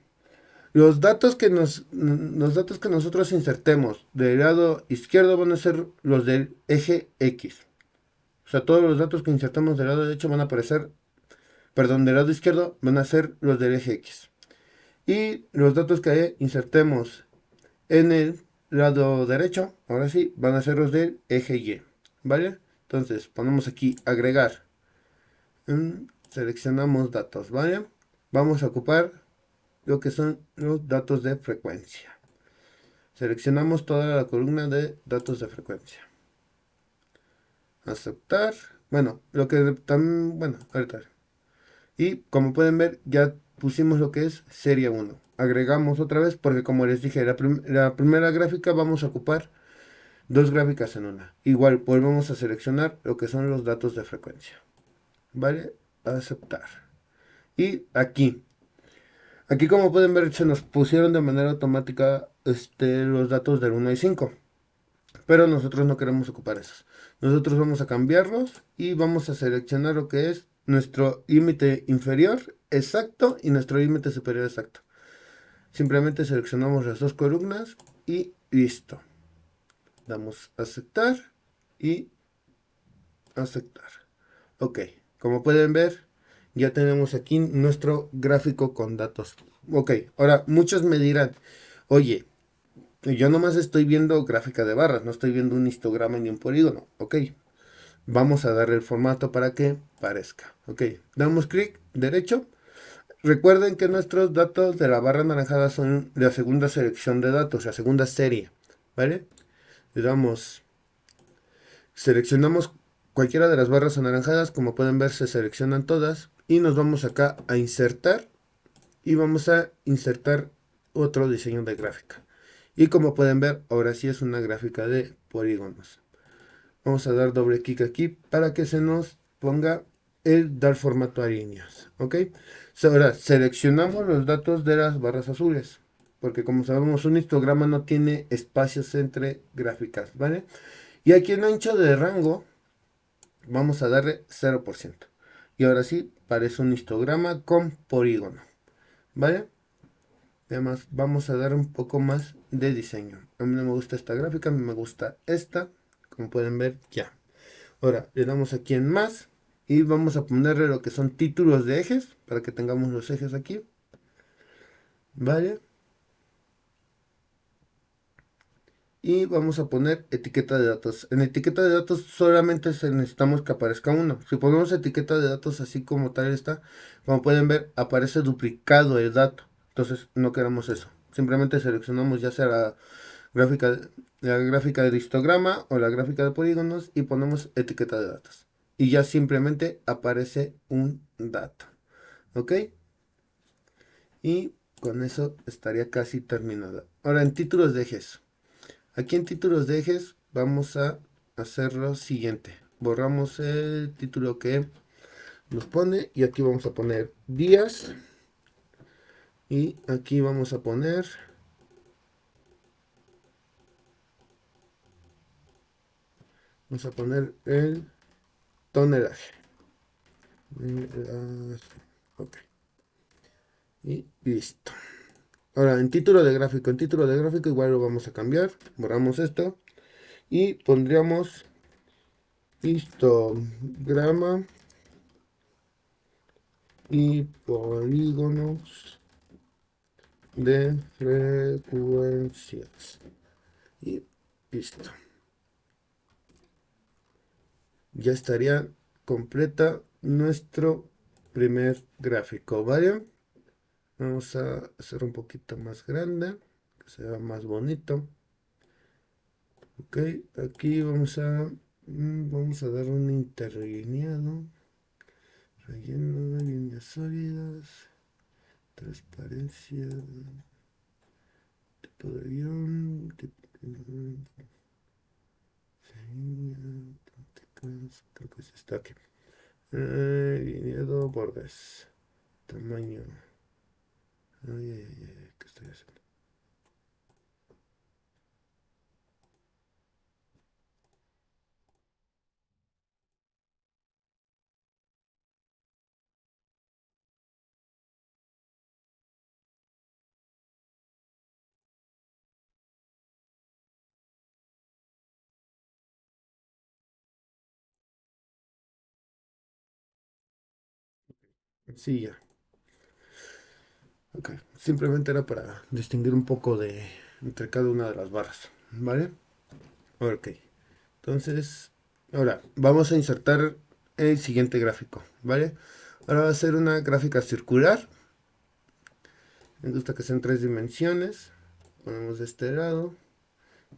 Los datos que nosotros insertemos del lado izquierdo van a ser los del eje X. O sea, todos los datos que insertamos del lado derecho van a aparecer, perdón, del lado izquierdo van a ser los del eje X. Y los datos que insertemos en el lado derecho, ahora sí, van a ser los del eje Y. ¿Vale? Entonces, ponemos aquí agregar. Seleccionamos datos, ¿vale? Vamos a ocupar lo que son los datos de frecuencia. Seleccionamos toda la columna de datos de frecuencia. Aceptar. Bueno, lo que también, bueno, ahorita. Y como pueden ver, ya pusimos lo que es serie 1. Agregamos otra vez porque como les dije, la primera gráfica vamos a ocupar dos gráficas en una. Igual volvemos a seleccionar lo que son los datos de frecuencia. ¿Vale? Aceptar. Y aquí como pueden ver se nos pusieron de manera automática los datos del 1 y 5. Pero nosotros no queremos ocupar esos. Nosotros vamos a cambiarlos y vamos a seleccionar lo que es nuestro límite inferior exacto y nuestro límite superior exacto. Simplemente seleccionamos las dos columnas y listo. Damos a aceptar y aceptar. Ok, como pueden ver, ya tenemos aquí nuestro gráfico con datos. Ok, ahora muchos me dirán, oye, yo nomás estoy viendo gráfica de barras, no estoy viendo un histograma ni un polígono. Ok, vamos a darle el formato para que parezca. Ok, damos clic derecho. Recuerden que nuestros datos de la barra anaranjada son la segunda selección de datos, la segunda serie. ¿Vale? Le damos, seleccionamos cualquiera de las barras anaranjadas. Como pueden ver, se seleccionan todas. Y nos vamos acá a insertar. Y vamos a insertar otro diseño de gráfica. Y como pueden ver, ahora sí es una gráfica de polígonos. Vamos a dar doble clic aquí para que se nos ponga el dar formato a líneas. ¿Ok? Ahora seleccionamos los datos de las barras azules. Porque como sabemos, un histograma no tiene espacios entre gráficas. ¿Vale? Y aquí en ancho de rango vamos a darle 0%. Y ahora sí, parece un histograma con polígono. ¿Vale? Además, vamos a dar un poco más de diseño. A mí no me gusta esta gráfica, a mí me gusta esta. Como pueden ver, ya. Ahora le damos aquí en más y vamos a ponerle lo que son títulos de ejes para que tengamos los ejes aquí. Vale. Y vamos a poner etiqueta de datos. En etiqueta de datos solamente necesitamos que aparezca uno. Si ponemos etiqueta de datos así como tal está, como pueden ver, aparece duplicado el dato. Entonces no queremos eso. Simplemente seleccionamos ya sea gráfica, la gráfica de histograma o la gráfica de polígonos y ponemos etiqueta de datos. Y ya simplemente aparece un dato. ¿Ok? Y con eso estaría casi terminada. Ahora en títulos de ejes. Aquí en títulos de ejes vamos a hacer lo siguiente. Borramos el título que nos pone y aquí vamos a poner días. Y aquí vamos a poner el tonelaje. Ok. Y listo. Ahora, en título de gráfico igual lo vamos a cambiar. Borramos esto. Y pondríamos histograma y polígonos de frecuencias. Y listo. Ya estaría completa nuestro primer gráfico, ¿vale? Vamos a hacer un poquito más grande, que se vea más bonito. Ok, aquí vamos a dar un interlineado, relleno de líneas sólidas, transparencia, tipo de guión, creo que es está aquí. Lineado bordes. tamaño. ¿Qué estoy haciendo? Sí, ya. Ok, simplemente era para distinguir un poco de entre cada una de las barras, ¿vale? Ok, entonces, ahora vamos a insertar el siguiente gráfico, ¿vale? Ahora va a ser una gráfica circular. Me gusta que sean 3 dimensiones. Ponemos de este lado.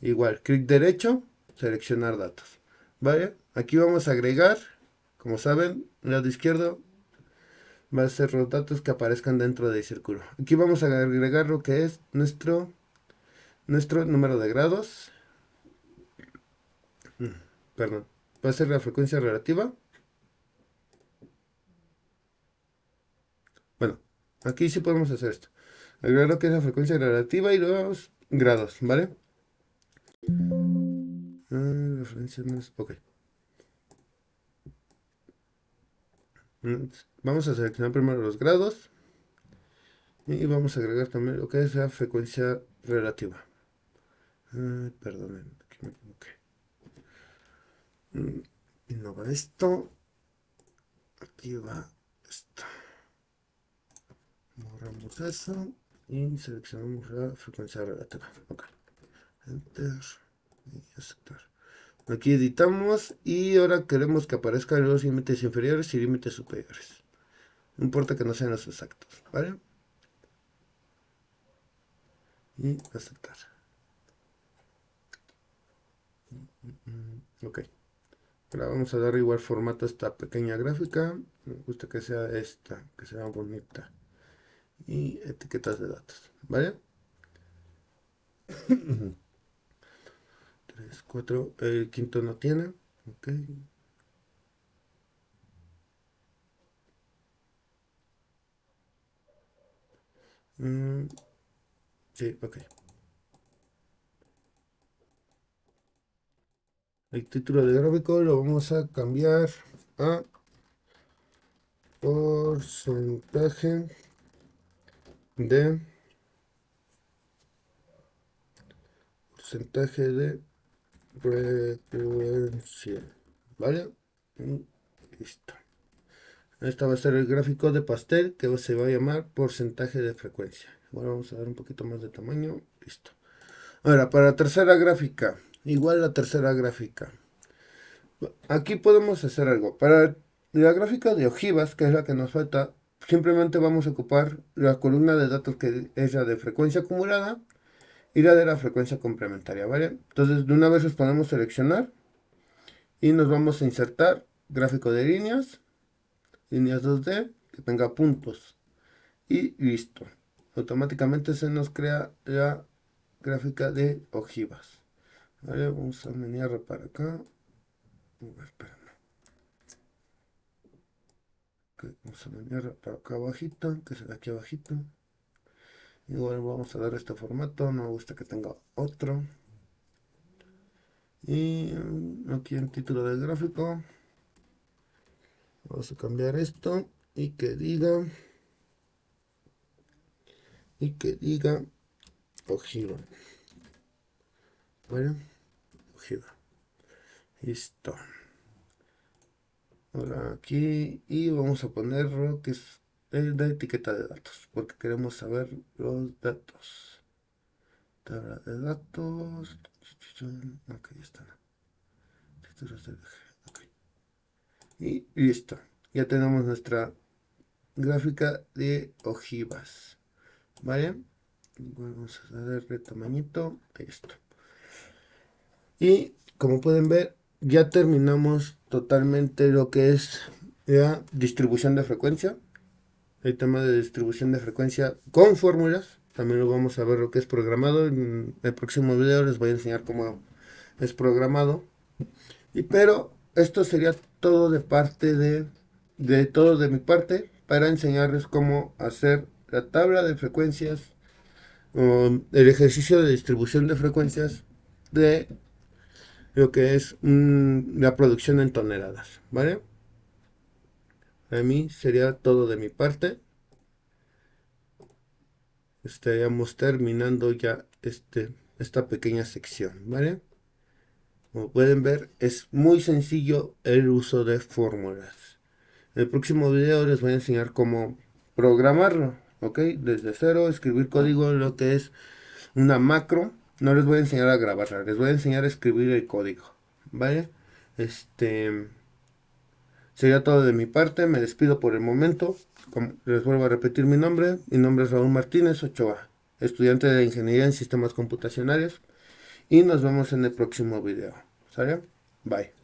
Igual, clic derecho, seleccionar datos, ¿vale? Aquí vamos a agregar, como saben, el lado izquierdo va a ser los datos que aparezcan dentro del círculo. Aquí vamos a agregar lo que es nuestro número de grados. Perdón. Va a ser la frecuencia relativa. Bueno, aquí sí podemos hacer esto. Agregar lo que es la frecuencia relativa y los grados, ¿vale? Referencia no es... Ok. Vamos a seleccionar primero los grados. Y vamos a agregar también lo que es la frecuencia relativa. Perdonen, aquí me equivoqué. Y no va esto. Aquí va esto. Borramos eso. Y seleccionamos la frecuencia relativa. Ok. Enter. Y aceptar. Aquí editamos y ahora queremos que aparezcan los límites inferiores y límites superiores. No importa que no sean los exactos, ¿vale? Y aceptar. Ok. Ahora vamos a dar igual formato a esta pequeña gráfica. Me gusta que sea esta, que sea bonita. Y etiquetas de datos, ¿vale? 3, 4. El quinto no tiene. Ok. Mm, sí, ok. El título de gráfico lo vamos a cambiar a porcentaje de frecuencia, ¿vale? Y listo. Esta va a ser el gráfico de pastel que se va a llamar porcentaje de frecuencia. Ahora vamos a dar un poquito más de tamaño. Listo. Ahora, para la tercera gráfica, igual la tercera gráfica. Aquí podemos hacer algo. Para la gráfica de ojivas, que es la que nos falta, simplemente vamos a ocupar la columna de datos que es la de frecuencia acumulada y la de la frecuencia complementaria, ¿vale? Entonces, de una vez los podemos seleccionar y nos vamos a insertar gráfico de líneas 2D, que tenga puntos. Y listo. Automáticamente se nos crea la gráfica de ojivas. Vale, vamos a menear para acá. Espérame. Okay, vamos a menear para acá abajito, que se ve aquí abajito. Igual vamos a dar este formato, no me gusta que tenga otro. Y aquí en título del gráfico vamos a cambiar esto y que diga ojiva. Bueno, ojiva. Listo. Ahora aquí y vamos a poner lo que es la etiqueta de datos, porque queremos saber los datos. Tabla de datos. Ok, ya están. Títulos de eje. Ok. Y listo. Ya tenemos nuestra gráfica de ojivas. ¿Vale? Vamos a darle tamañito. Ahí está. Y como pueden ver, ya terminamos totalmente lo que es la distribución de frecuencia. El tema de distribución de frecuencia con fórmulas. También lo vamos a ver lo que es programado. En el próximo video les voy a enseñar cómo es programado. Pero esto sería todo de todo de mi parte para enseñarles cómo hacer la tabla de frecuencias o el ejercicio de distribución de frecuencias de lo que es la producción en toneladas, ¿vale? A mí sería todo de mi parte. Estaríamos terminando ya esta pequeña sección, ¿vale? Como pueden ver, es muy sencillo el uso de fórmulas. En el próximo video les voy a enseñar cómo programarlo, ¿ok? Desde cero, escribir código en lo que es una macro. No les voy a enseñar a grabarla, les voy a enseñar a escribir el código, ¿vale? Sería todo de mi parte, me despido por el momento. Les vuelvo a repetir mi nombre es Raúl Martínez Ochoa, estudiante de Ingeniería en Sistemas Computacionales, y nos vemos en el próximo video, ¿sale? Bye.